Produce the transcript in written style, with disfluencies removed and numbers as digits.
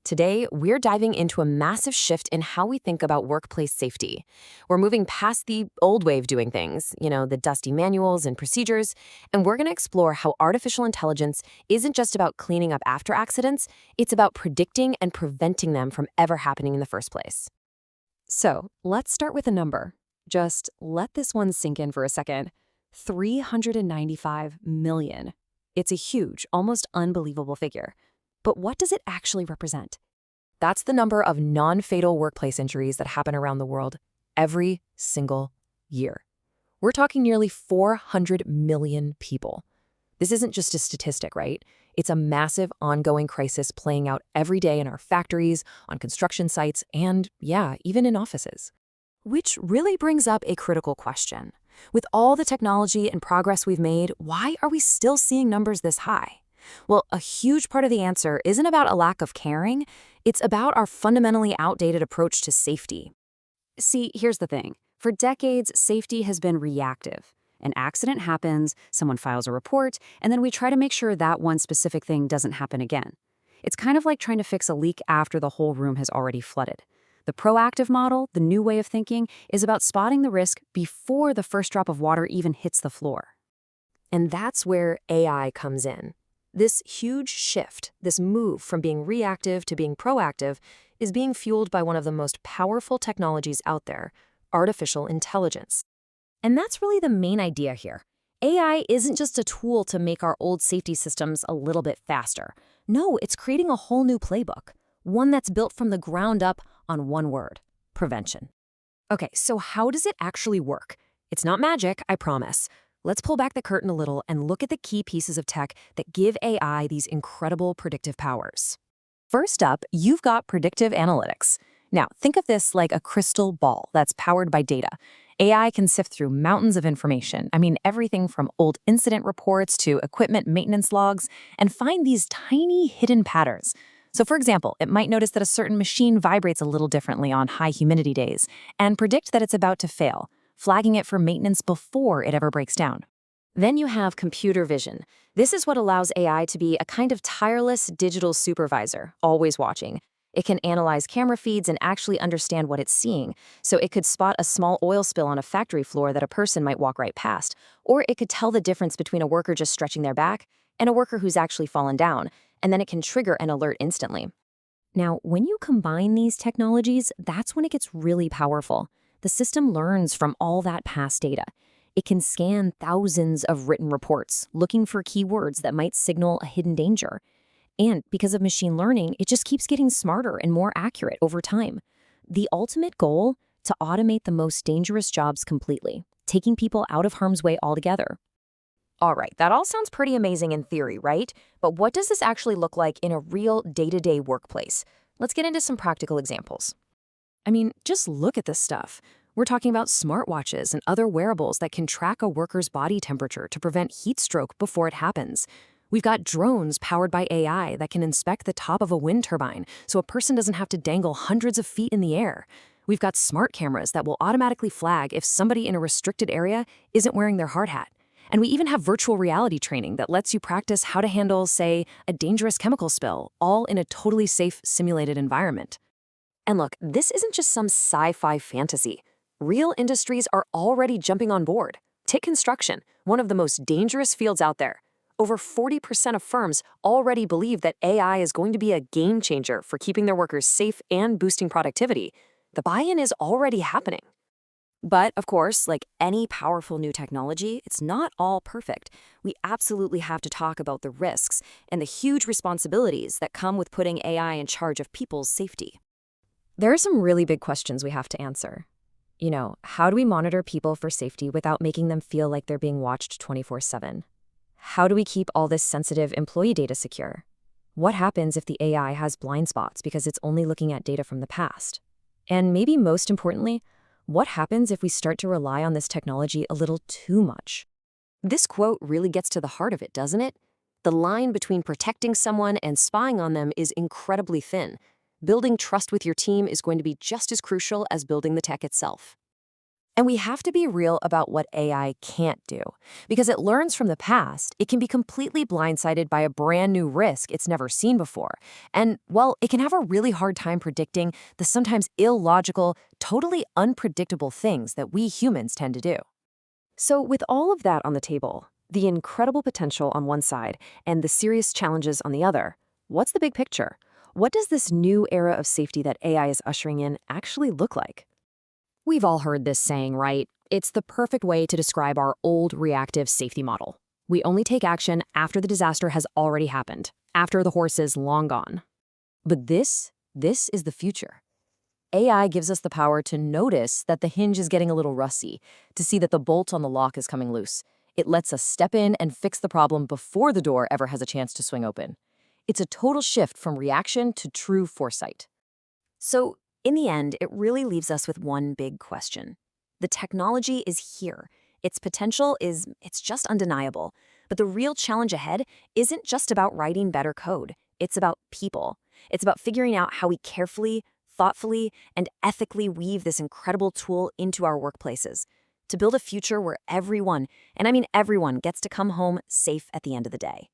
Today, we're diving into a massive shift in how we think about workplace safety. We're moving past the old way of doing things, the dusty manuals and procedures, and we're going to explore how artificial intelligence isn't just about cleaning up after accidents, it's about predicting and preventing them from ever happening in the first place. So, let's start with a number. Just let this one sink in for a second. 395 million. It's a huge, almost unbelievable figure. But what does it actually represent? That's the number of non-fatal workplace injuries that happen around the world every single year. We're talking nearly 400 million people. This isn't just a statistic, right? It's a massive ongoing crisis playing out every day in our factories, on construction sites, and even in offices. Which really brings up a critical question. With all the technology and progress we've made, why are we still seeing numbers this high? Well, a huge part of the answer isn't about a lack of caring, it's about our fundamentally outdated approach to safety. See, here's the thing. For decades, safety has been reactive. An accident happens, someone files a report, and then we try to make sure that one specific thing doesn't happen again. It's kind of like trying to fix a leak after the whole room has already flooded. The proactive model, the new way of thinking, is about spotting the risk before the first drop of water even hits the floor. And that's where AI comes in. This huge shift, this move from being reactive to being proactive, is being fueled by one of the most powerful technologies out there, artificial intelligence. And that's really the main idea here. AI isn't just a tool to make our old safety systems a little bit faster. No, it's creating a whole new playbook, one that's built from the ground up on one word: prevention. Okay, so how does it actually work? It's not magic, I promise. Let's pull back the curtain a little and look at the key pieces of tech that give AI these incredible predictive powers. First up, you've got predictive analytics. Now, think of this like a crystal ball that's powered by data. AI can sift through mountains of information, everything from old incident reports to equipment maintenance logs, and find these tiny hidden patterns. So for example, it might notice that a certain machine vibrates a little differently on high humidity days and predict that it's about to fail, flagging it for maintenance before it ever breaks down. Then you have computer vision. This is what allows AI to be a kind of tireless digital supervisor, always watching. It can analyze camera feeds and actually understand what it's seeing, so it could spot a small oil spill on a factory floor that a person might walk right past, or it could tell the difference between a worker just stretching their back and a worker who's actually fallen down, and then it can trigger an alert instantly. Now, when you combine these technologies, that's when it gets really powerful. The system learns from all that past data. It can scan thousands of written reports, looking for keywords that might signal a hidden danger. And because of machine learning, it just keeps getting smarter and more accurate over time. The ultimate goal: to automate the most dangerous jobs completely, taking people out of harm's way altogether. All right, that all sounds pretty amazing in theory, right? But what does this actually look like in a real day-to-day workplace? Let's get into some practical examples. Just look at this stuff. We're talking about smartwatches and other wearables that can track a worker's body temperature to prevent heat stroke before it happens. We've got drones powered by AI that can inspect the top of a wind turbine so a person doesn't have to dangle hundreds of feet in the air. We've got smart cameras that will automatically flag if somebody in a restricted area isn't wearing their hard hat. And we even have virtual reality training that lets you practice how to handle, say, a dangerous chemical spill, all in a totally safe, simulated environment. And look, this isn't just some sci-fi fantasy. Real industries are already jumping on board. Take construction, one of the most dangerous fields out there. Over 40% of firms already believe that AI is going to be a game changer for keeping their workers safe and boosting productivity. The buy-in is already happening. But, of course, like any powerful new technology, it's not all perfect. We absolutely have to talk about the risks and the huge responsibilities that come with putting AI in charge of people's safety. There are some really big questions we have to answer. How do we monitor people for safety without making them feel like they're being watched 24/7? How do we keep all this sensitive employee data secure? What happens if the AI has blind spots because it's only looking at data from the past? And maybe most importantly, what happens if we start to rely on this technology a little too much? This quote really gets to the heart of it, doesn't it? The line between protecting someone and spying on them is incredibly thin. Building trust with your team is going to be just as crucial as building the tech itself. And we have to be real about what AI can't do. Because it learns from the past, it can be completely blindsided by a brand new risk it's never seen before. And, well, it can have a really hard time predicting the sometimes illogical, totally unpredictable things that we humans tend to do. So, with all of that on the table, the incredible potential on one side and the serious challenges on the other, what's the big picture? What does this new era of safety that AI is ushering in actually look like? We've all heard this saying, right? It's the perfect way to describe our old reactive safety model. We only take action after the disaster has already happened, after the horse is long gone. But this is the future. AI gives us the power to notice that the hinge is getting a little rusty, to see that the bolt on the lock is coming loose. It lets us step in and fix the problem before the door ever has a chance to swing open. It's a total shift from reaction to true foresight. So, in the end, it really leaves us with one big question. The technology is here. Its potential it's just undeniable. But the real challenge ahead isn't just about writing better code. It's about people. It's about figuring out how we carefully, thoughtfully, and ethically weave this incredible tool into our workplaces to build a future where everyone, and I mean everyone, gets to come home safe at the end of the day.